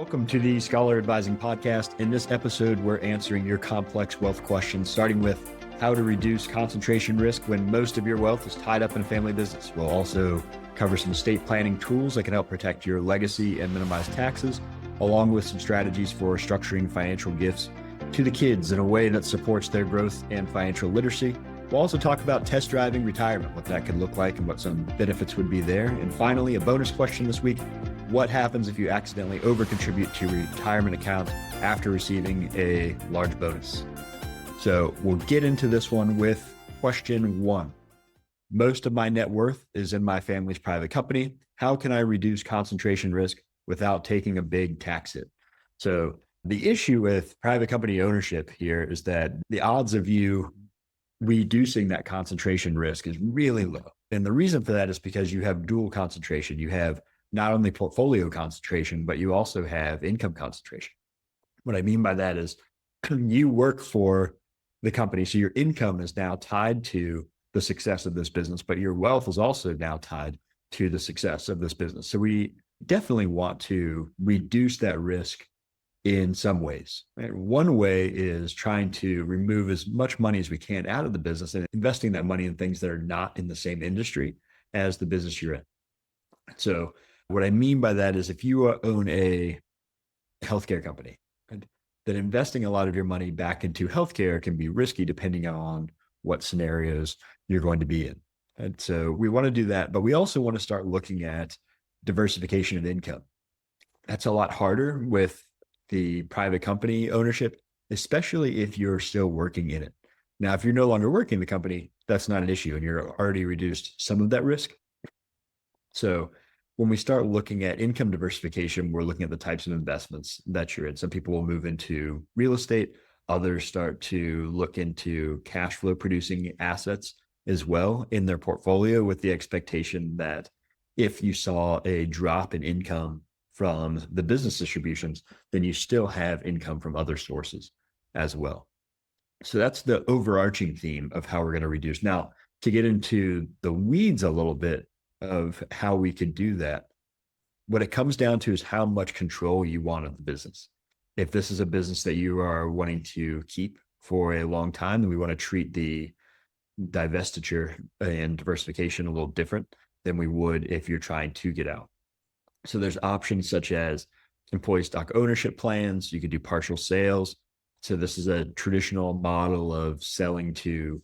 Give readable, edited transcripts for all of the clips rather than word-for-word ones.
Welcome to the Scholar Advising Podcast. In this episode, we're answering your complex wealth questions, starting with how to reduce concentration risk when most of your wealth is tied up in a family business. We'll also cover some estate planning tools that can help protect your legacy and minimize taxes, along with some strategies for structuring financial gifts to the kids in a way that supports their growth and financial literacy. We'll also talk about test driving retirement, what that could look like and what some benefits would be there. And finally, a bonus question this week: what happens if you accidentally overcontribute to your retirement account after receiving a large bonus? So we'll get into this one with question 1. Most of my net worth is in my family's private company. How can I reduce concentration risk without taking a big tax hit? So the issue with private company ownership here is that the odds of you reducing that concentration risk is really low. And the reason for that is because you have dual concentration. You have not only portfolio concentration, but you also have income concentration. What I mean by that is you work for the company, so your income is now tied to the success of this business, but your wealth is also now tied to the success of this business. So we definitely want to reduce that risk in some ways. Right? One way is trying to remove as much money as we can out of the business and investing that money in things that are not in the same industry as the business you're in. So what I mean by that is if you own a healthcare company, right, then investing a lot of your money back into healthcare can be risky depending on what scenarios you're going to be in. And so we want to do that, but we also want to start looking at diversification of income. That's a lot harder with the private company ownership, especially if you're still working in it. Now, if you're no longer working in the company, that's not an issue and you're already reduced some of that risk. So when we start looking at income diversification, we're looking at the types of investments that you're in. Some people will move into real estate. Others start to look into cash flow producing assets as well in their portfolio, with the expectation that if you saw a drop in income from the business distributions, then you still have income from other sources as well. So that's the overarching theme of how we're going to reduce. Now, to get into the weeds a little bit of how we could do that, what it comes down to is how much control you want of the business. If this is a business that you are wanting to keep for a long time, then we want to treat the divestiture and diversification a little different than we would if you're trying to get out. So there's options such as employee stock ownership plans. You could do partial sales. So this is a traditional model of selling to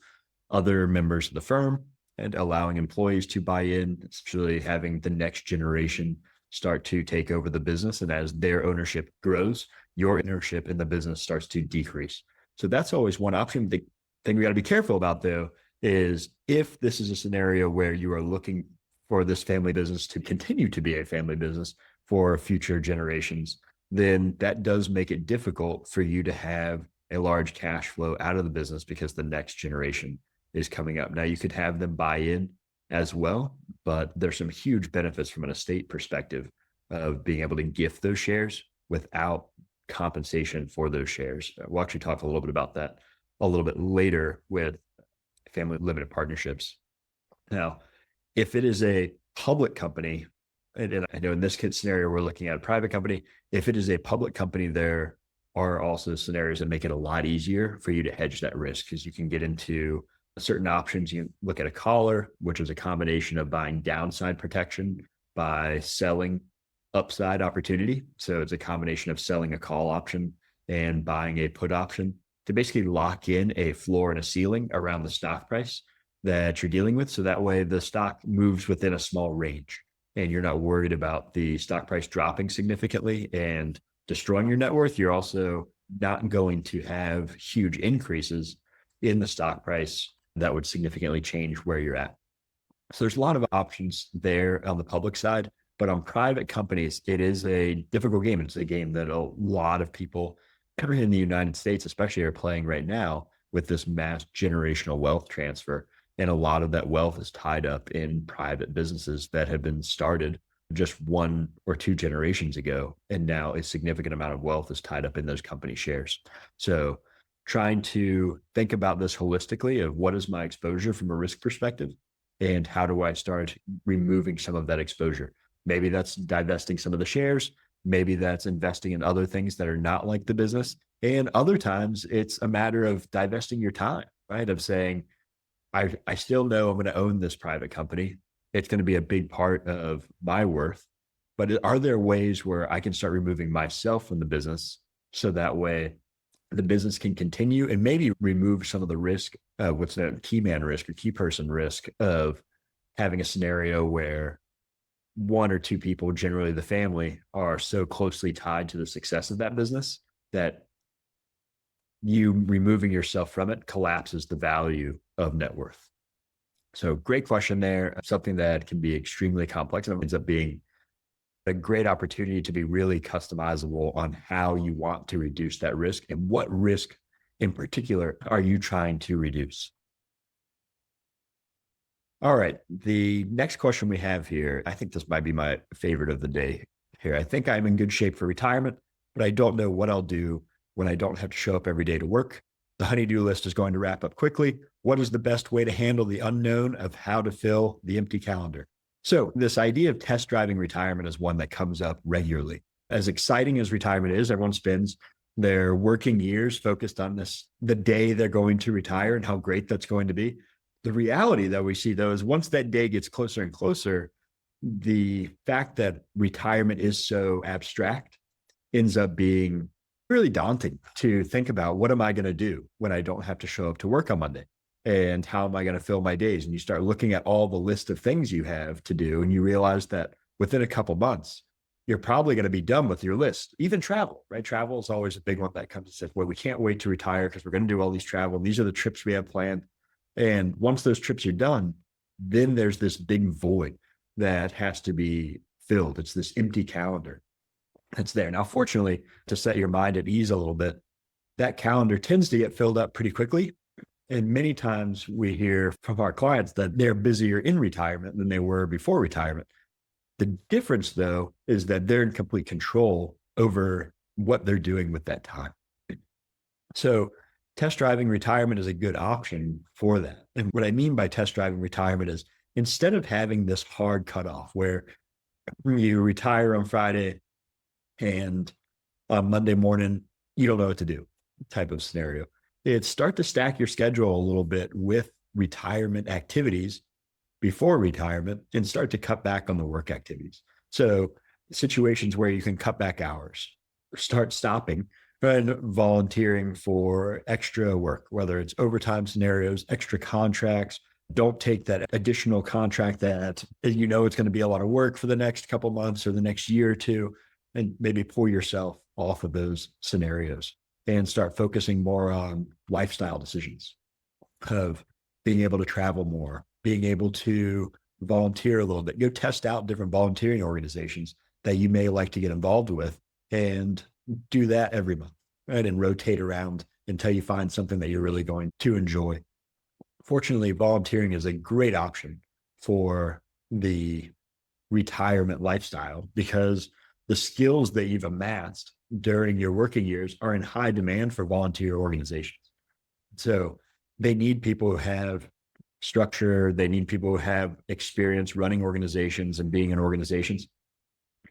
other members of the firm and allowing employees to buy in, essentially having the next generation start to take over the business. And as their ownership grows, your ownership in the business starts to decrease. So that's always one option. The thing we got to be careful about, though, is if this is a scenario where you are looking for this family business to continue to be a family business for future generations, then that does make it difficult for you to have a large cash flow out of the business because the next generation is coming up. Now, you could have them buy in as well, but there's some huge benefits from an estate perspective of being able to gift those shares without compensation for those shares. We'll actually talk a little bit about that a little bit later with family limited partnerships. Now, if it is a public company, and I know in this scenario, we're looking at a private company. If it is a public company, there are also scenarios that make it a lot easier for you to hedge that risk, because you can get into certain options. You look at a collar, which is a combination of buying downside protection by selling upside opportunity. So it's a combination of selling a call option and buying a put option to basically lock in a floor and a ceiling around the stock price that you're dealing with. So that way the stock moves within a small range and you're not worried about the stock price dropping significantly and destroying your net worth. You're also not going to have huge increases in the stock price that would significantly change where you're at. So there's a lot of options there on the public side, but on private companies, it is a difficult game. It's a game that a lot of people in the United States, especially, are playing right now with this mass generational wealth transfer. And a lot of that wealth is tied up in private businesses that have been started just 1 or 2 generations ago. And now a significant amount of wealth is tied up in those company shares. So trying to think about this holistically of what is my exposure from a risk perspective and how do I start removing some of that exposure? Maybe that's divesting some of the shares. Maybe that's investing in other things that are not like the business. And other times it's a matter of divesting your time, right? Of saying, I still know I'm going to own this private company. It's going to be a big part of my worth. But are there ways where I can start removing myself from the business so that way the business can continue and maybe remove some of the risk, what's that key man risk or key person risk of having a scenario where one or two people, generally the family, are so closely tied to the success of that business that you removing yourself from it collapses the value of net worth. So great question there. Something that can be extremely complex and ends up being a great opportunity to be really customizable on how you want to reduce that risk and what risk in particular are you trying to reduce. All right. The next question we have here, I think this might be my favorite of the day here. I think I'm in good shape for retirement, but I don't know what I'll do when I don't have to show up every day to work. The honey-do list is going to wrap up quickly. What is the best way to handle the unknown of how to fill the empty calendar? So this idea of test driving retirement is one that comes up regularly. As exciting as retirement is, everyone spends their working years focused on this, the day they're going to retire and how great that's going to be. The reality that we see, though, is once that day gets closer and closer, the fact that retirement is so abstract ends up being really daunting to think about. What am I going to do when I don't have to show up to work on Monday? And how am I going to fill my days? And you start looking at all the list of things you have to do, and you realize that within a couple months, you're probably going to be done with your list. Even travel, right? Travel is always a big one that comes and says, well, we can't wait to retire because we're going to do all these travel. These are the trips we have planned. And once those trips are done, then there's this big void that has to be filled. It's this empty calendar that's there. Now, fortunately, to set your mind at ease a little bit, that calendar tends to get filled up pretty quickly. And many times we hear from our clients that they're busier in retirement than they were before retirement. The difference, though, is that they're in complete control over what they're doing with that time. So test driving retirement is a good option for that. And what I mean by test driving retirement is instead of having this hard cutoff where you retire on Friday and on Monday morning, you don't know what to do type of scenario, it's start to stack your schedule a little bit with retirement activities before retirement and start to cut back on the work activities. So situations where you can cut back hours, start stopping and volunteering for extra work, whether it's overtime scenarios, extra contracts. Don't take that additional contract that you know it's going to be a lot of work for the next couple months or the next year or two, and maybe pull yourself off of those scenarios and start focusing more on lifestyle decisions of being able to travel more, being able to volunteer a little bit. Go test out different volunteering organizations that you may like to get involved with and do that every month, right? And rotate around until you find something that you're really going to enjoy. Fortunately, volunteering is a great option for the retirement lifestyle because the skills that you've amassed during your working years are in high demand for volunteer organizations. So they need people who have structure. They need people who have experience running organizations and being in organizations.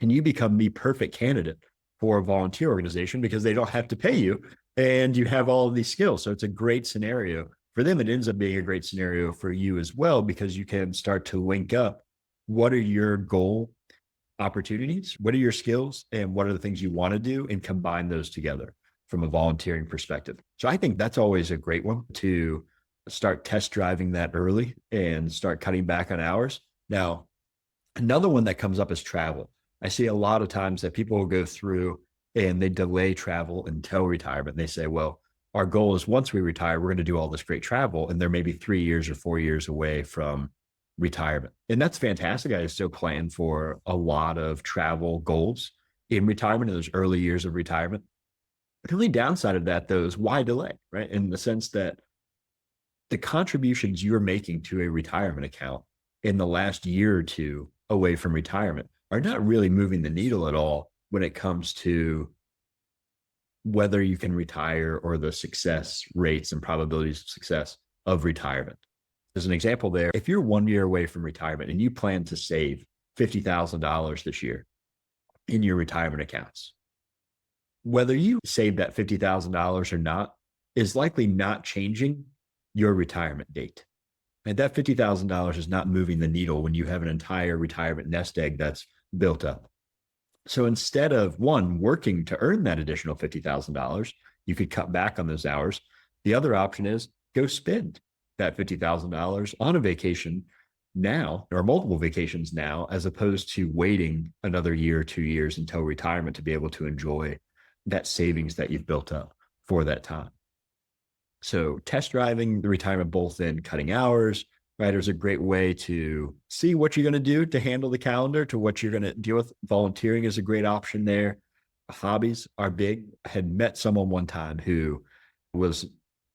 And you become the perfect candidate for a volunteer organization because they don't have to pay you and you have all of these skills. So it's a great scenario for them. It ends up being a great scenario for you as well, because you can start to link up what are your goal opportunities, what are your skills, and what are the things you want to do, and combine those together from a volunteering perspective. So I think that's always a great one to start test driving that early and start cutting back on hours. Now, another one that comes up is travel. I see a lot of times that people will go through and they delay travel until retirement. They say, well, our goal is once we retire, we're going to do all this great travel. And they're maybe 3 years or 4 years away from retirement. And that's fantastic. I still plan for a lot of travel goals in retirement, in those early years of retirement. But the only downside of that, though, is why delay, right? In the sense that the contributions you're making to a retirement account in the last year or two away from retirement are not really moving the needle at all when it comes to whether you can retire or the success rates and probabilities of success of retirement. As an example there, if you're 1 year away from retirement and you plan to save $50,000 this year, in your retirement accounts. Whether you save that $50,000 or not is likely not changing your retirement date. And that $50,000 is not moving the needle when you have an entire retirement nest egg that's built up. So instead of one working to earn that additional $50,000, you could cut back on those hours. The other option is go spend that $50,000 on a vacation now or multiple vacations now, as opposed to waiting another year or 2 years until retirement to be able to enjoy that savings that you've built up for that time. So test driving the retirement, both in cutting hours, right? There's a great way to see what you're going to do to handle the calendar, to what you're going to deal with. Volunteering is a great option there. Hobbies are big. I had met someone one time who was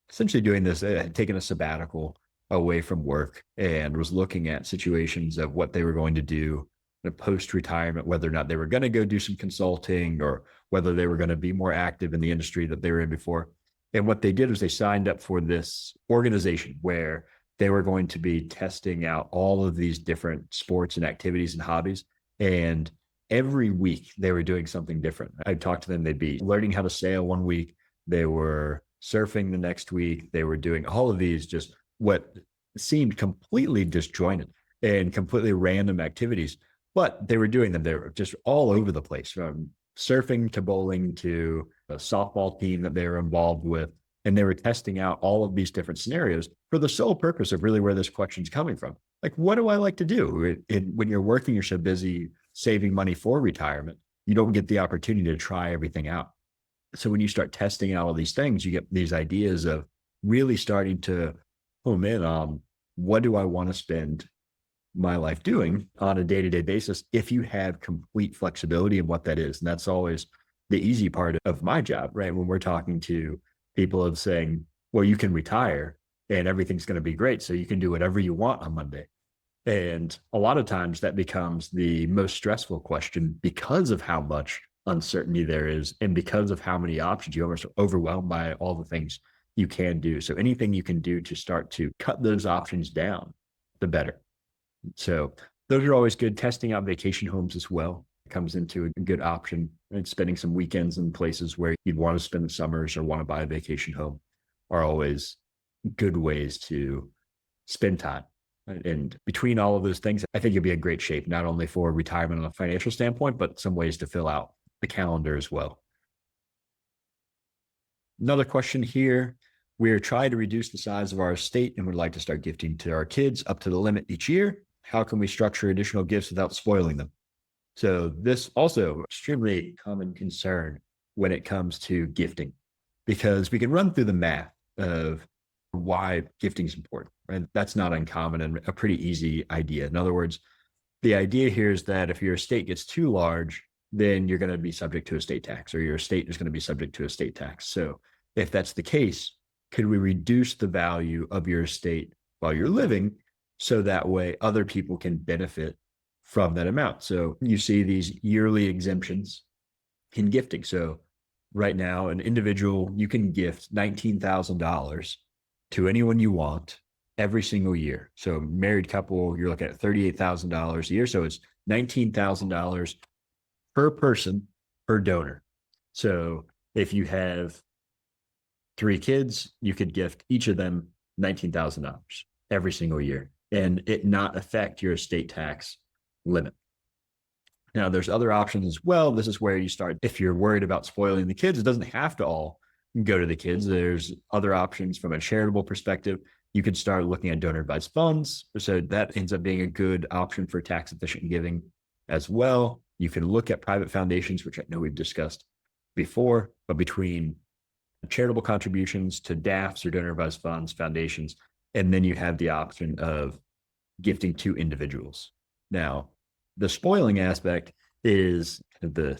essentially doing this, had taken a sabbatical away from work and was looking at situations of what they were going to do post-retirement, whether or not they were going to go do some consulting or whether they were going to be more active in the industry that they were in before. And what they did was they signed up for this organization where they were going to be testing out all of these different sports and activities and hobbies. And every week they were doing something different. I talked to them. They'd be learning how to sail one week. They were surfing the next week. They were doing all of these, just what seemed completely disjointed and completely random activities, but they were doing them. They were just all over the place, from surfing to bowling to a softball team that they were involved with. And they were testing out all of these different scenarios for the sole purpose of really where this question's coming from. Like, what do I like to do? When you're working, you're so busy saving money for retirement, you don't get the opportunity to try everything out. So when you start testing out all these things, you get these ideas of really starting to home in on, what do I want to spend my life doing on a day-to-day basis, if you have complete flexibility in what that is. And that's always the easy part of my job, right? When we're talking to people of saying, well, you can retire and everything's going to be great, so you can do whatever you want on Monday. And a lot of times that becomes the most stressful question because of how much uncertainty there is and because of how many options. You're almost overwhelmed by all the things you can do. So anything you can do to start to cut those options down, the better. So those are always good. Testing out vacation homes as well comes into a good option, and spending some weekends in places where you'd want to spend the summers or want to buy a vacation home are always good ways to spend time. And between all of those things, I think you'll be in great shape, not only for retirement on a financial standpoint, but some ways to fill out the calendar as well. Another question here. We are trying to reduce the size of our estate and would like to start gifting to our kids up to the limit each year. How can we structure additional gifts without spoiling them? So this also extremely common concern when it comes to gifting, because we can run through the math of why gifting is important, right? That's not uncommon and a pretty easy idea. In other words, the idea here is that if your estate gets too large, then you're going to be subject to estate tax, or your estate is going to be subject to estate tax. So if that's the case, could we reduce the value of your estate while you're living so that way other people can benefit from that amount? So you see these yearly exemptions in gifting. So right now, an individual, you can gift $19,000 to anyone you want every single year. So married couple, you're looking at $38,000 a year. So it's $19,000 per person per donor. So if you have 3 kids, you could gift each of them $19,000 every single year and it not affect your estate tax limit. Now, there's other options as well. This is where you start. If you're worried about spoiling the kids, it doesn't have to all go to the kids. There's other options from a charitable perspective. You could start looking at donor advised funds. So that ends up being a good option for tax efficient giving as well. You can look at private foundations, which I know we've discussed before, but between charitable contributions to DAFs or donor advised funds, foundations, and then you have the option of gifting to individuals. Now, the spoiling aspect is the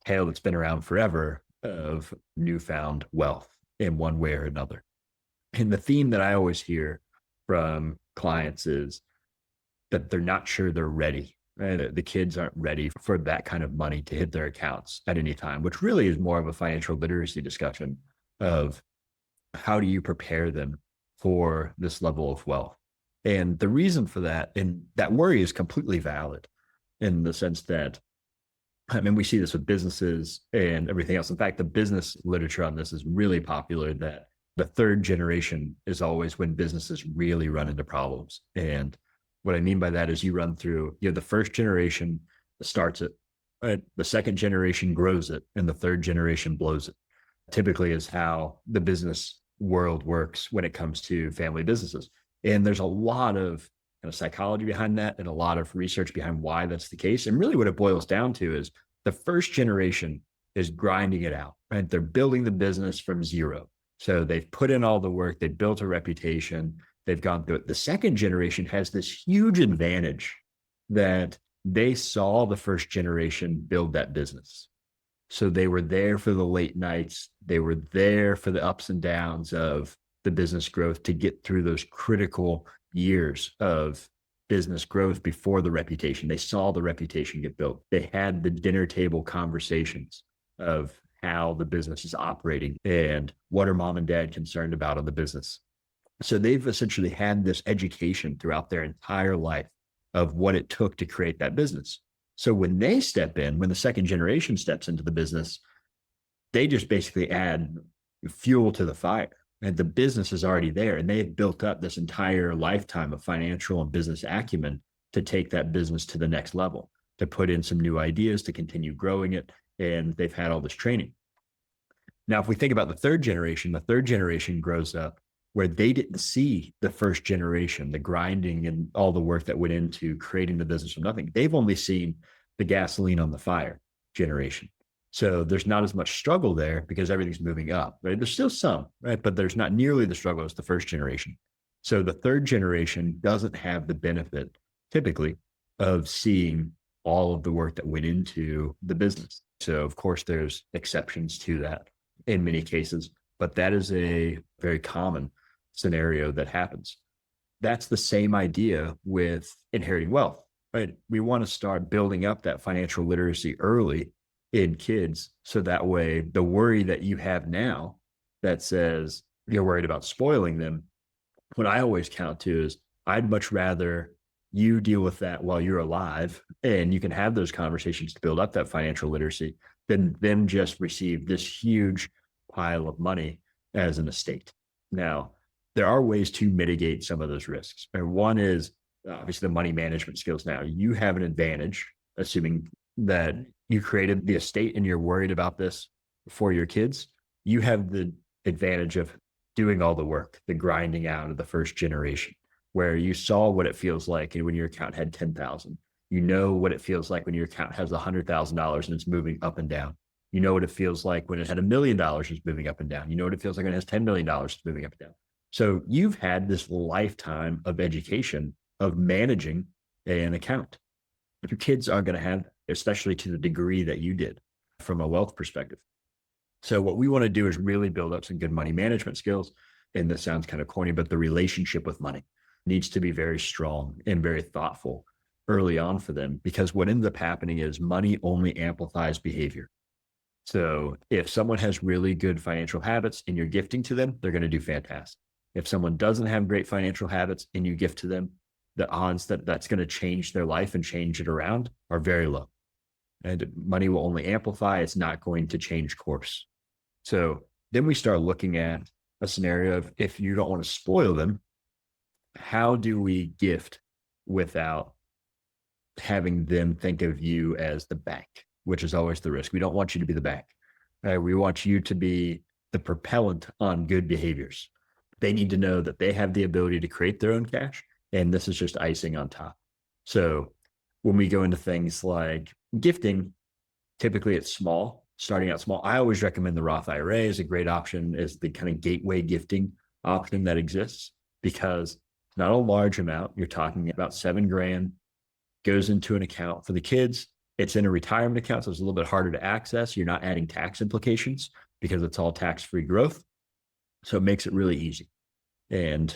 tale that's been around forever of newfound wealth in one way or another. And the theme that I always hear from clients is that they're not sure they're ready. Right? The kids aren't ready for that kind of money to hit their accounts at any time, which really is more of a financial literacy discussion of how do you prepare them for this level of wealth. And the reason for that, and that worry is completely valid in the sense that I mean, we see this with businesses and everything else. In fact, the business literature on this is really popular, that the third generation is always when businesses really run into problems. And what I mean by that is you run through, the first generation starts it, right? The second generation grows it, and the third generation blows it. Typically is how the business world works when it comes to family businesses. And there's a lot of kind of psychology behind that and a lot of research behind why that's the case. And really what it boils down to is the first generation is grinding it out, right? They're building the business from zero. So they've put in all the work, they've built a reputation, they've gone through it. The second generation has this huge advantage that they saw the first generation build that business. So they were there for the late nights. They were there for the ups and downs of the business growth to get through those critical years of business growth before the reputation. They saw the reputation get built. They had the dinner table conversations of how the business is operating and what are mom and dad concerned about in the business. So they've essentially had this education throughout their entire life of what it took to create that business. So when they step in, when the second generation steps into the business, they just basically add fuel to the fire. And the business is already there. And they've built up this entire lifetime of financial and business acumen to take that business to the next level, to put in some new ideas, to continue growing it. And they've had all this training. Now, if we think about the third generation grows up where they didn't see the first generation, the grinding and all the work that went into creating the business from nothing. They've only seen the gasoline on the fire generation. So there's not as much struggle there because everything's moving up, right? There's still some, right? But there's not nearly the struggle as the first generation. So the third generation doesn't have the benefit typically of seeing all of the work that went into the business. So of course there's exceptions to that in many cases, but that is a very common scenario that happens. That's the same idea with inheriting wealth, right? We want to start building up that financial literacy early in kids. So that way, the worry that you have now that says you're worried about spoiling them, what I always count to is I'd much rather you deal with that while you're alive and you can have those conversations to build up that financial literacy than them just receive this huge pile of money as an estate. Now, there are ways to mitigate some of those risks. And one is obviously the money management skills. Now, you have an advantage, assuming that you created the estate and you're worried about this for your kids. You have the advantage of doing all the work, the grinding out of the first generation, where you saw what it feels like when your account had 10,000. You know what it feels like when your account has $100,000 and it's moving up and down. You know what it feels like when it had $1 million and it's moving up and down. You know what it feels like when it has $10 million it's moving up and down. So you've had this lifetime of education of managing an account. Your kids aren't going to have, especially to the degree that you did from a wealth perspective. So what we want to do is really build up some good money management skills. And this sounds kind of corny, but the relationship with money needs to be very strong and very thoughtful early on for them, because what ends up happening is money only amplifies behavior. So if someone has really good financial habits and you're gifting to them, they're going to do fantastic. If someone doesn't have great financial habits and you gift to them, the odds that that's going to change their life and change it around are very low. And money will only amplify. It's not going to change course. So then we start looking at a scenario of, if you don't want to spoil them, how do we gift without having them think of you as the bank, which is always the risk. We don't want you to be the bank. We want you to be the propellant on good behaviors. They need to know that they have the ability to create their own cash, and this is just icing on top. So when we go into things like gifting, typically it's small, starting out small. I always recommend the Roth IRA as a great option, as the kind of gateway gifting option that exists, because it's not a large amount. You're talking about $7,000 goes into an account for the kids. It's in a retirement account, so it's a little bit harder to access. You're not adding tax implications because it's all tax-free growth. So it makes it really easy. And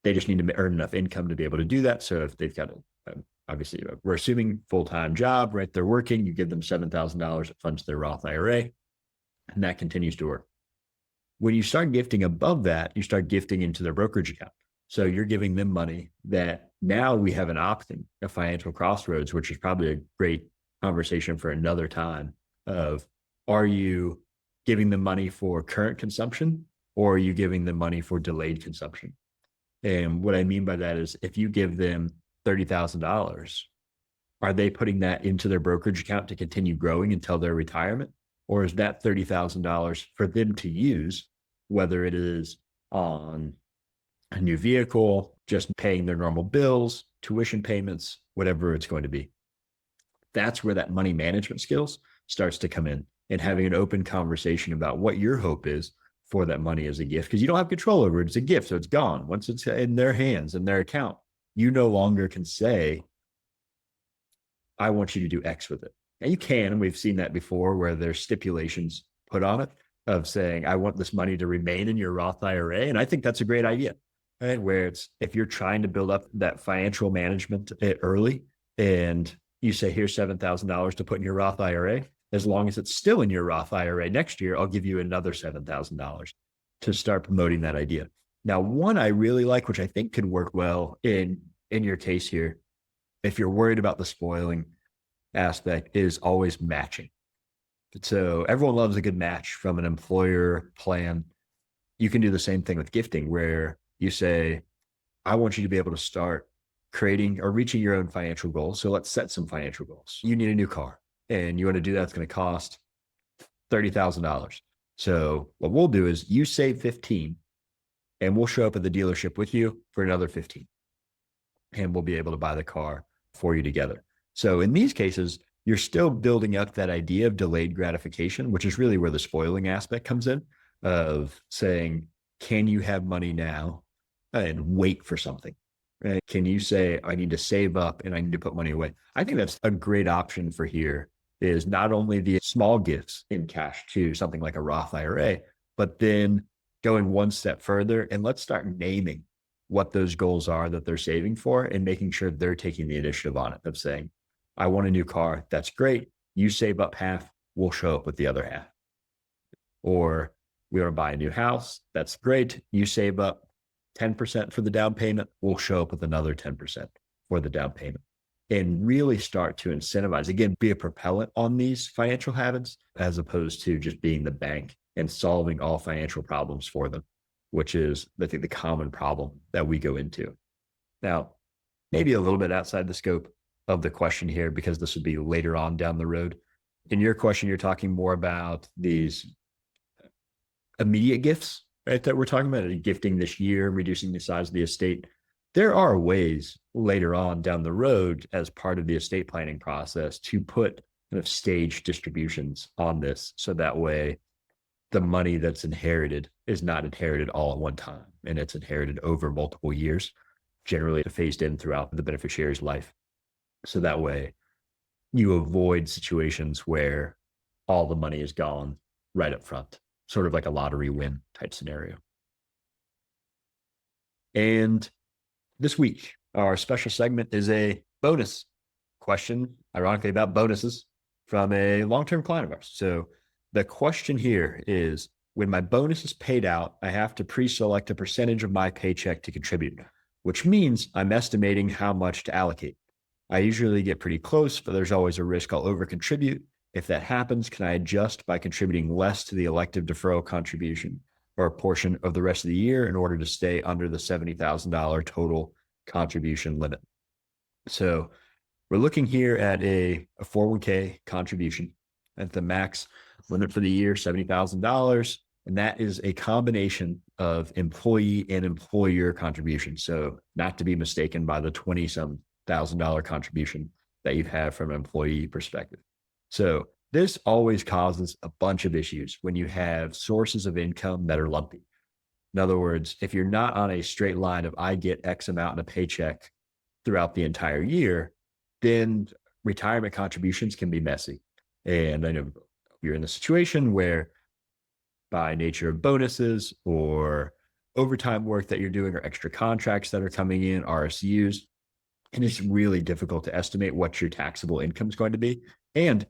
they just need to earn enough income to be able to do that. So if they've got obviously, we're assuming full-time job, right? They're working, you give them $7,000, it funds their Roth IRA, and that continues to work. When you start gifting above that, you start gifting into their brokerage account. So you're giving them money that now we have an option, a financial crossroads, which is probably a great conversation for another time of, are you giving them money for current consumption, or are you giving them money for delayed consumption? And what I mean by that is, if you give them $30,000, are they putting that into their brokerage account to continue growing until their retirement? Or is that $30,000 for them to use, whether it is on a new vehicle, just paying their normal bills, tuition payments, whatever it's going to be? That's where that money management skills starts to come in, and having an open conversation about what your hope is for that money as a gift, because you don't have control over it. It's a gift, so it's gone. Once it's in their hands, in their account, you no longer can say, I want you to do X with it. And you can, and we've seen that before, where there's stipulations put on it of saying, I want this money to remain in your Roth IRA. And I think that's a great idea, right? Where it's, if you're trying to build up that financial management early, and you say, here's $7,000 to put in your Roth IRA, as long as it's still in your Roth IRA next year, I'll give you another $7,000 to start promoting that idea. Now, one I really like, which I think could work well in your case here, if you're worried about the spoiling aspect, is always matching. So everyone loves a good match from an employer plan. You can do the same thing with gifting, where you say, I want you to be able to start creating or reaching your own financial goals. So let's set some financial goals. You need a new car, and you want to do that. It's going to cost $30,000. So what we'll do is, you save 15, and we'll show up at the dealership with you for another 15, and we'll be able to buy the car for you together. So in these cases, you're still building up that idea of delayed gratification, which is really where the spoiling aspect comes in, of saying, can you have money now and wait for something? Right? Can you say, I need to save up and I need to put money away? I think that's a great option for here, is not only the small gifts in cash to something like a Roth IRA, but then going one step further, and let's start naming what those goals are that they're saving for, and making sure they're taking the initiative on it, of saying, I want a new car. That's great. You save up half, we'll show up with the other half. Or we want to buy a new house. That's great. You save up 10% for the down payment, we'll show up with another 10% for the down payment. And really start to incentivize, again, be a propellant on these financial habits, as opposed to just being the bank and solving all financial problems for them, which is, I think, the common problem that we go into. Now, maybe a little bit outside the scope of the question here, because this would be later on down the road. In your question, you're talking more about these immediate gifts, right? That we're talking about, gifting this year, reducing the size of the estate. There are ways later on down the road, as part of the estate planning process, to put kind of stage distributions on this. So that way, the money that's inherited is not inherited all at one time, and it's inherited over multiple years, generally phased in throughout the beneficiary's life. So that way, you avoid situations where all the money is gone right up front, sort of like a lottery win type scenario. And this week, our special segment is a bonus question, ironically, about bonuses from a long-term client of ours. So the question here is, when my bonus is paid out, I have to pre-select a percentage of my paycheck to contribute, which means I'm estimating how much to allocate. I usually get pretty close, but there's always a risk I'll over-contribute. If that happens, can I adjust by contributing less to the elective deferral contribution or a portion of the rest of the year in order to stay under the $70,000 total contribution limit? So we're looking here at a 401k contribution at the max limit for the year, $70,000. And that is a combination of employee and employer contributions. So not to be mistaken by the $20-some thousand contribution that you've had from an employee perspective. So this always causes a bunch of issues when you have sources of income that are lumpy. In other words, if you're not on a straight line of, I get X amount in a paycheck throughout the entire year, then retirement contributions can be messy. And I know you're in a situation where, by nature of bonuses or overtime work that you're doing, or extra contracts that are coming in, RSUs, and it's really difficult to estimate what your taxable income is going to be. And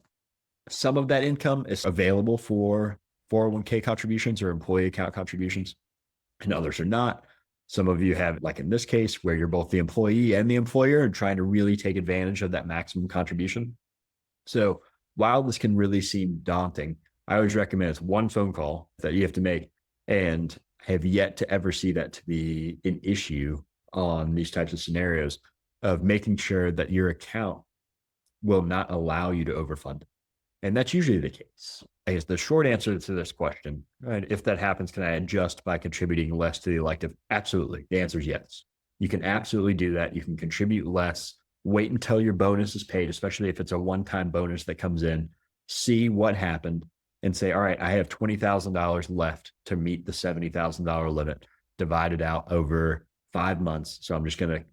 some of that income is available for 401k contributions or employee account contributions, and others are not. Some of you have, like in this case, where you're both the employee and the employer and trying to really take advantage of that maximum contribution. So while this can really seem daunting, I always recommend it's one phone call that you have to make, and have yet to ever see that to be an issue on these types of scenarios of making sure that your account will not allow you to overfund. And that's usually the case. I guess the short answer to this question, right, if that happens, can I adjust by contributing less to the elective? Absolutely. The answer is yes. You can absolutely do that. You can contribute less, wait until your bonus is paid, especially if it's a one-time bonus that comes in, see what happened and say, all right, I have $20,000 left to meet the $70,000 limit, divided out over 5 months. So I'm just going to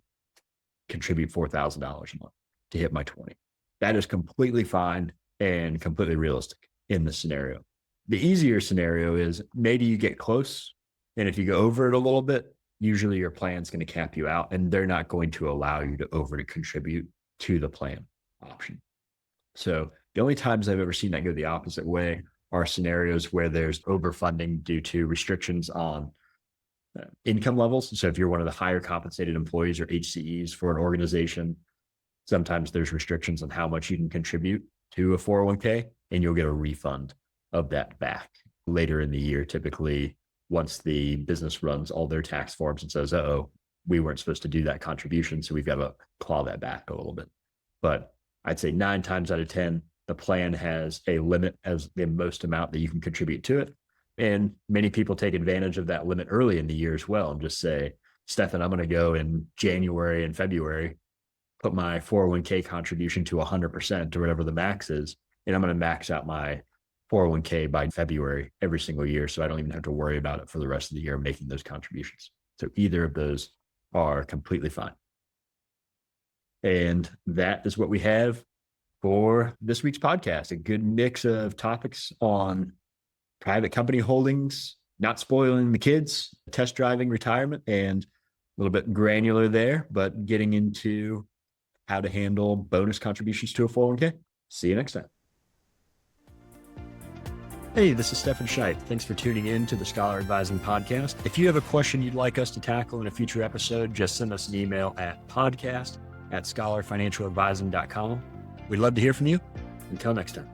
contribute $4,000 a month to hit my 20. That is completely fine and completely realistic in this scenario. The easier scenario is maybe you get close, and if you go over it a little bit, usually your plan's going to cap you out, and they're not going to allow you to over contribute to the plan option. So the only times I've ever seen that go the opposite way are scenarios where there's overfunding due to restrictions on income levels. So if you're one of the higher compensated employees or HCEs for an organization, sometimes there's restrictions on how much you can contribute to a 401k, and you'll get a refund of that back later in the year, typically once the business runs all their tax forms and says, we weren't supposed to do that contribution, so we've got to claw that back a little bit. But I'd say 9 times out of 10, the plan has a limit as the most amount that you can contribute to it. And many people take advantage of that limit early in the year as well and just say, Stefan, I'm going to go in January and February, put my 401k contribution to 100% or whatever the max is, and I'm going to max out my 401k by February every single year. So I don't even have to worry about it for the rest of the year making those contributions. So either of those are completely fine. And that is what we have for this week's podcast. A good mix of topics on private company holdings, not spoiling the kids, test driving retirement, and a little bit granular there, but getting into how to handle bonus contributions to a 401k. See you next time. Hey, this is Stefan Scheit. Thanks for tuning in to the Scholar Advising Podcast. If you have a question you'd like us to tackle in a future episode, just send us an email at podcast@scholarfinancialadvising.com. We'd love to hear from you. Until next time.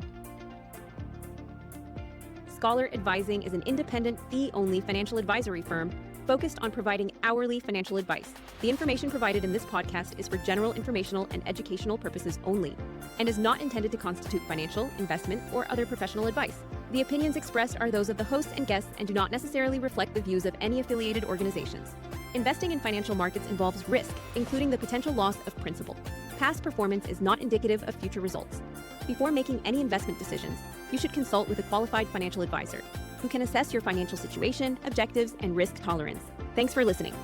Scholar Advising is an independent, fee-only financial advisory firm focused on providing hourly financial advice. The information provided in this podcast is for general informational and educational purposes only, and is not intended to constitute financial, investment, or other professional advice. The opinions expressed are those of the hosts and guests and do not necessarily reflect the views of any affiliated organizations. Investing in financial markets involves risk, including the potential loss of principal. Past performance is not indicative of future results. Before making any investment decisions, you should consult with a qualified financial advisor who can assess your financial situation, objectives, and risk tolerance. Thanks for listening.